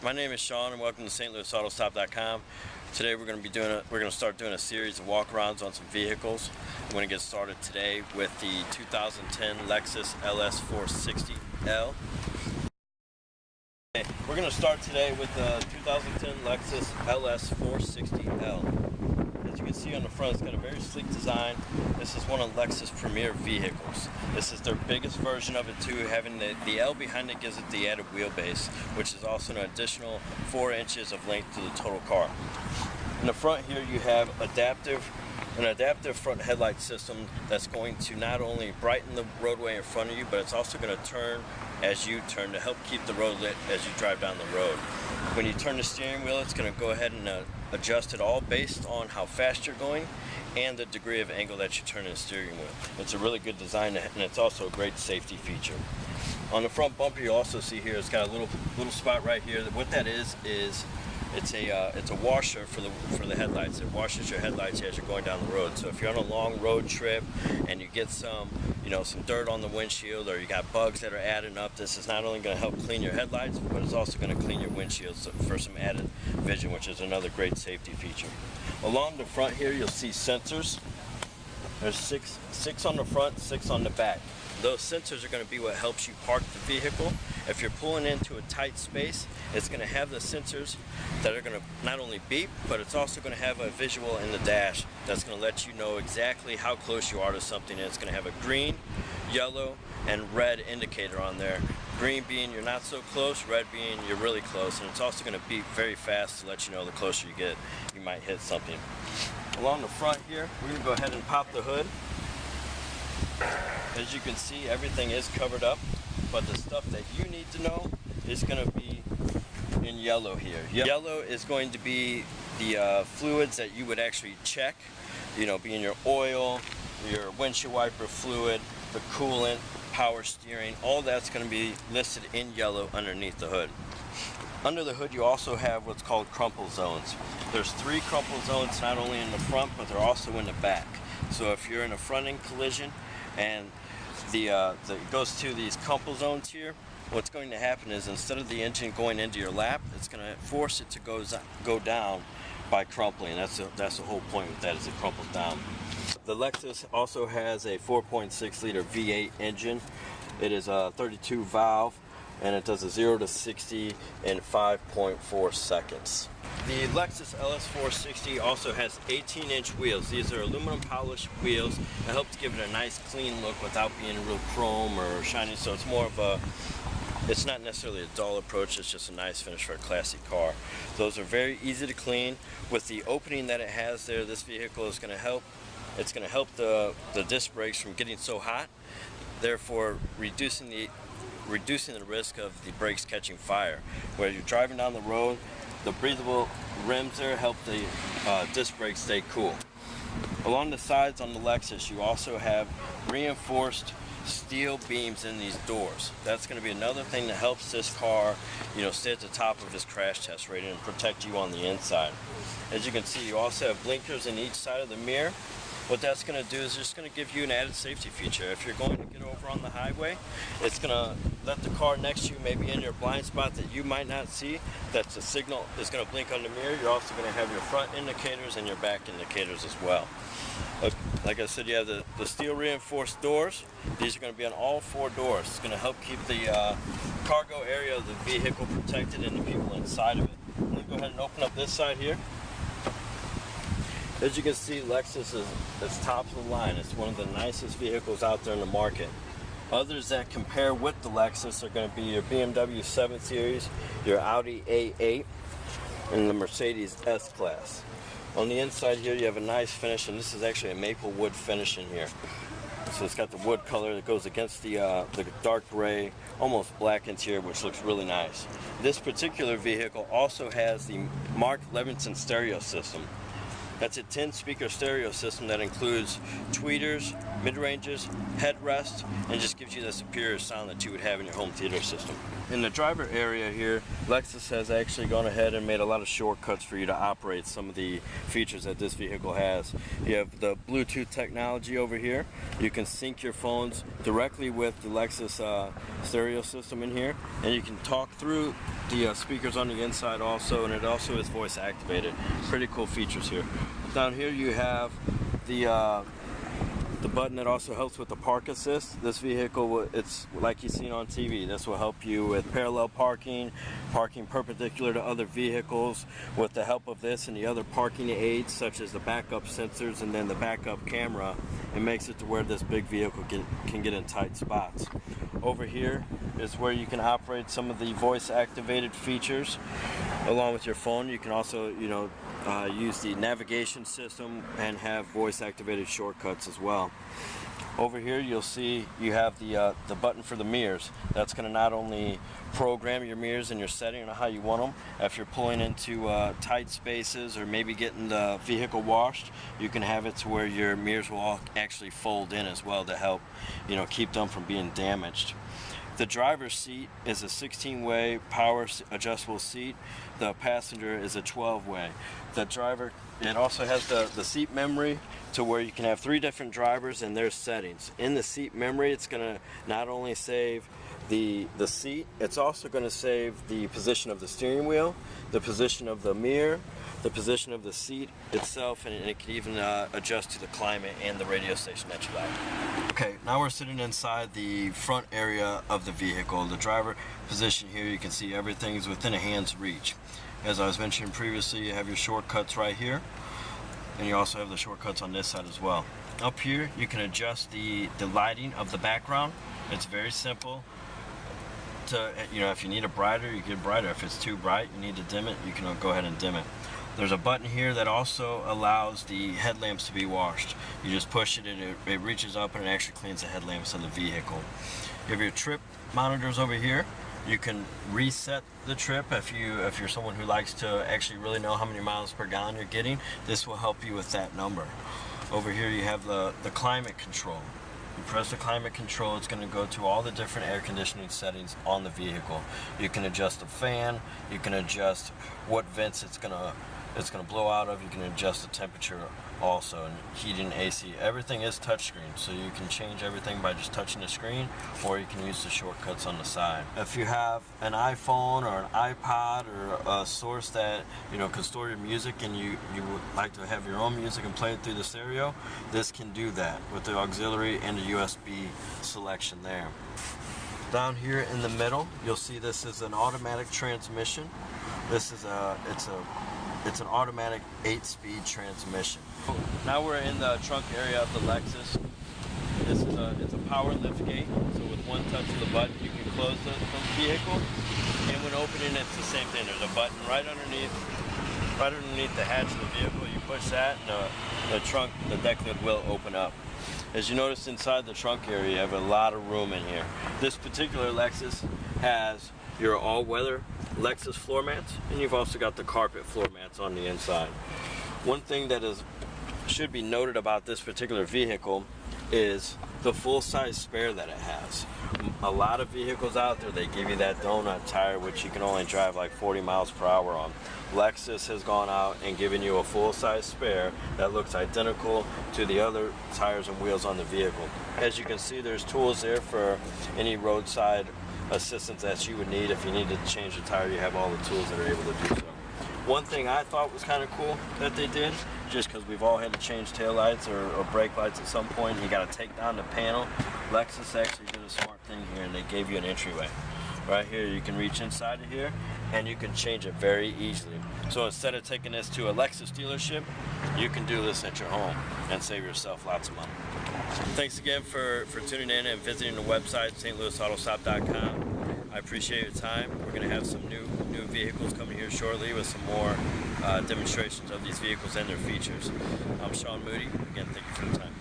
My name is Shawn and welcome to StLouisAutoStop.com. Today we're going to start doing a series of walk-arounds on some vehicles. I'm going to get started today with the 2010 Lexus LS460L. We're going to start today with the 2010 Lexus LS460L. As you can see on the front, it's got a very sleek design. This is one of Lexus' premier vehicles. This is their biggest version of it too, having the L behind it gives it the added wheelbase, which is also an additional 4 inches of length to the total car. In the front here you have an adaptive front headlight system that's going to not only brighten the roadway in front of you, but it's also going to turn as you turn to help keep the road lit as you drive down the road. When you turn the steering wheel, it's going to go ahead and adjust it all based on how fast you're going and the degree of angle that you turn the steering wheel. It's a really good design and it's also a great safety feature. On the front bumper you also see here, it's got a little spot right here. What that is it's a washer for the headlights. It washes your headlights as you're going down the road. So if you're on a long road trip and you get some dirt on the windshield, or you got bugs that are adding up, this is not only going to help clean your headlights, but it's also going to clean your windshield for some added vision, which is another great safety feature. Along the front here you'll see sensors. There's six on the front, 6 on the back. Those sensors are going to be what helps you park the vehicle. If you're pulling into a tight space, it's going to have the sensors that are going to not only beep, but it's also going to have a visual in the dash that's going to let you know exactly how close you are to something. And it's going to have a green, yellow, and red indicator on there. Green being you're not so close, red being you're really close. And it's also going to beep very fast to let you know the closer you get, you might hit something. Along the front here, we're going to go ahead and pop the hood. As you can see, everything is covered up, but the stuff that you need to know is going to be in yellow here. Yellow is going to be the fluids that you would actually check, being your oil, your windshield wiper fluid, the coolant, power steering, all that's going to be listed in yellow underneath the hood. Under the hood you also have what's called crumple zones. There's 3 crumple zones not only in the front, but they're also in the back. So if you're in a front-end collision and it goes to these crumple zones here, what's going to happen is instead of the engine going into your lap, it's going to force it to go down by crumpling. That's the whole point with that, is it crumples down. The Lexus also has a 4.6 liter V8 engine. It is a 32 valve and it does a 0 to 60 in 5.4 seconds. The Lexus LS460 also has 18-inch wheels. These are aluminum polished wheels that help to give it a nice clean look without being real chrome or shiny. So it's more of it's not necessarily a dull approach, it's just a nice finish for a classic car. Those are very easy to clean. With the opening that it has there, this vehicle is going to help. It's going to help the disc brakes from getting so hot, therefore reducing the risk of the brakes catching fire. Where you're driving down the road, the breathable rims there help the disc brakes stay cool. Along the sides on the Lexus, you also have reinforced steel beams in these doors. That's going to be another thing that helps this car, stay at the top of its crash test rating and protect you on the inside. As you can see, you also have blinkers in each side of the mirror. What that's going to do is just going to give you an added safety feature. If you're going to get over on the highway, it's going to let the car next to you, maybe in your blind spot that you might not see, that's a signal, is going to blink on the mirror. You're also going to have your front indicators and your back indicators as well. Like I said, you have the steel reinforced doors. These are going to be on all 4 doors. It's going to help keep the cargo area of the vehicle protected and the people inside of it. Let me go ahead and open up this side here. As you can see, Lexus is top of the line. It's one of the nicest vehicles out there in the market. Others that compare with the Lexus are going to be your BMW 7 Series, your Audi A8, and the Mercedes S-Class. On the inside here you have a nice finish, and this is actually a maple wood finish in here. So it's got the wood color that goes against the dark gray, almost black interior, which looks really nice. This particular vehicle also has the Mark Levinson stereo system. That's a 10-speaker stereo system that includes tweeters, mid-ranges, headrest, and just gives you the superior sound that you would have in your home theater system. In the driver area here, Lexus has actually gone ahead and made a lot of shortcuts for you to operate some of the features that this vehicle has. You have the Bluetooth technology over here. You can sync your phones directly with the Lexus stereo system in here, and you can talk through the speakers on the inside also, and it also is voice activated. Pretty cool features here. Down here you have the button that also helps with the park assist. This vehicle, it's like you've seen on TV. This will help you with parallel parking, parking perpendicular to other vehicles. With the help of this and the other parking aids, such as the backup sensors and then the backup camera, it makes it to where this big vehicle can get in tight spots. Over here is where you can operate some of the voice activated features along with your phone. You can also, use the navigation system and have voice activated shortcuts as well. Over here you'll see you have the button for the mirrors. That's going to not only program your mirrors and your setting on how you want them. If you're pulling into tight spaces or maybe getting the vehicle washed, you can have it to where your mirrors will all actually fold in as well to help keep them from being damaged. The driver's seat is a 16-way power adjustable seat. The passenger is a 12-way. The driver, it also has the seat memory to where you can have 3 different drivers and their settings. In the seat memory, it's going to not only save the seat, it's also going to save the position of the steering wheel, the position of the mirror, the position of the seat itself, and it can even adjust to the climate and the radio station that you like. Okay, now we're sitting inside the front area of the vehicle. The driver position here, you can see everything is within a hand's reach. As I was mentioning previously, you have your shortcuts right here, and you also have the shortcuts on this side as well. Up here, you can adjust the lighting of the background. It's very simple. If you need it brighter, you get brighter. If it's too bright, you need to dim it, you can go ahead and dim it. There's a button here that also allows the headlamps to be washed. You just push it and it reaches up and it actually cleans the headlamps of the vehicle. You have your trip monitors over here. You can reset the trip if you're someone who likes to actually really know how many miles per gallon you're getting. This will help you with that number. Over here you have the climate control. You press the climate control, it's going to go to all the different air conditioning settings on the vehicle. You can adjust the fan, you can adjust what vents it's going to blow out of, you can adjust the temperature also, and heating, AC, everything is touchscreen, so you can change everything by just touching the screen, or you can use the shortcuts on the side. If you have an iPhone or an iPod or a source that can store your music and you would like to have your own music and play it through the stereo, this can do that with the auxiliary and the USB selection there. Down here in the middle, you'll see this is an automatic transmission. This is it's an automatic 8-speed transmission. Now we're in the trunk area of the Lexus. It's a power lift gate, so with one touch of the button you can close the vehicle, and when opening it's the same thing. There's a button right underneath the hatch of the vehicle. You push that and the deck lid will open up. As you notice inside the trunk area, you have a lot of room in here. This particular Lexus has your all-weather Lexus floor mats, and you've also got the carpet floor mats on the inside. One thing that should be noted about this particular vehicle is the full-size spare that it has. A lot of vehicles out there, they give you that donut tire, which you can only drive like 40 miles per hour on. Lexus has gone out and given you a full-size spare that looks identical to the other tires and wheels on the vehicle. As you can see, there's tools there for any roadside assistance that you would need. If you need to change the tire, you have all the tools that are able to do so. One thing I thought was kind of cool that they did, just because we've all had to change taillights or brake lights at some point, and you got to take down the panel. Lexus actually did a smart thing here, and they gave you an entryway. Right here, you can reach inside of here, and you can change it very easily. So instead of taking this to a Lexus dealership, you can do this at your home and save yourself lots of money. Thanks again for tuning in and visiting the website, stlouisautostop.com. I appreciate your time. We're going to have some new vehicles coming here shortly with some more demonstrations of these vehicles and their features. I'm Shawn Moody. Again, thank you for the time.